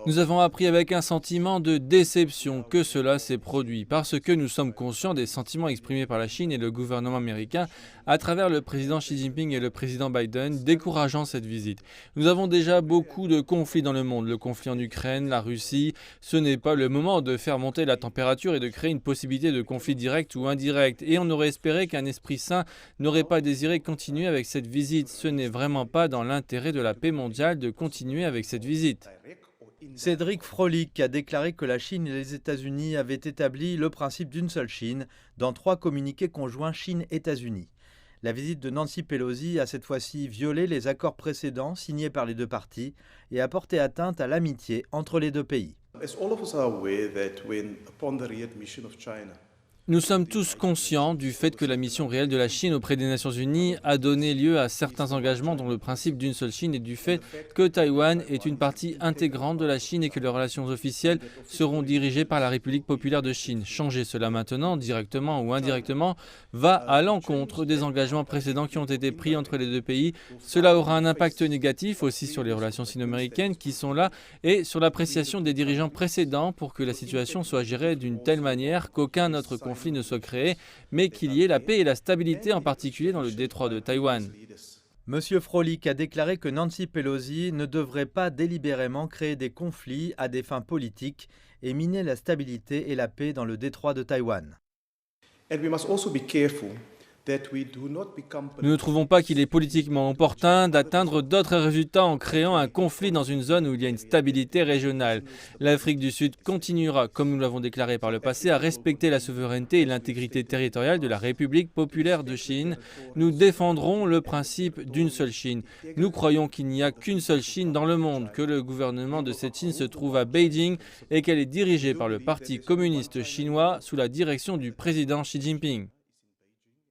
Nous avons appris avec un sentiment de déception que cela s'est produit, parce que nous sommes conscients des sentiments exprimés par la Chine et le gouvernement américain à travers le président Xi Jinping et le président Biden, décourageant cette visite. Nous avons déjà beaucoup de conflits dans le monde, le conflit en Ukraine, la Russie. Ce n'est pas le moment de faire monter la température et de créer une possibilité de conflit direct ou indirect. Et on aurait espéré qu'un esprit sain n'aurait pas désiré continuer avec cette visite. Ce n'est vraiment pas dans l'intérêt de la paix mondiale de continuer avec cette visite. Cédric Frolik a déclaré que la Chine et les États-Unis avaient établi le principe d'une seule Chine dans 3 communiqués conjoints Chine-États-Unis. La visite de Nancy Pelosi a cette fois-ci violé les accords précédents signés par les deux parties et a porté atteinte à l'amitié entre les deux pays. Nous sommes tous conscients du fait que la mission réelle de la Chine auprès des Nations Unies a donné lieu à certains engagements dont le principe d'une seule Chine et du fait que Taïwan est une partie intégrante de la Chine et que les relations officielles seront dirigées par la République populaire de Chine. Changer cela maintenant, directement ou indirectement, va à l'encontre des engagements précédents qui ont été pris entre les deux pays. Cela aura un impact négatif aussi sur les relations sino-américaines qui sont là et sur l'appréciation des dirigeants précédents pour que la situation soit gérée d'une telle manière qu'aucun autre conflit ne soit créé, mais qu'il y ait la paix et la stabilité, en particulier dans le détroit de Taïwan. Monsieur Frolik a déclaré que Nancy Pelosi ne devrait pas délibérément créer des conflits à des fins politiques et miner la stabilité et la paix dans le détroit de Taïwan. Nous ne trouvons pas qu'il est politiquement opportun d'atteindre d'autres résultats en créant un conflit dans une zone où il y a une stabilité régionale. L'Afrique du Sud continuera, comme nous l'avons déclaré par le passé, à respecter la souveraineté et l'intégrité territoriale de la République populaire de Chine. Nous défendrons le principe d'une seule Chine. Nous croyons qu'il n'y a qu'une seule Chine dans le monde, que le gouvernement de cette Chine se trouve à Beijing et qu'elle est dirigée par le Parti communiste chinois sous la direction du président Xi Jinping.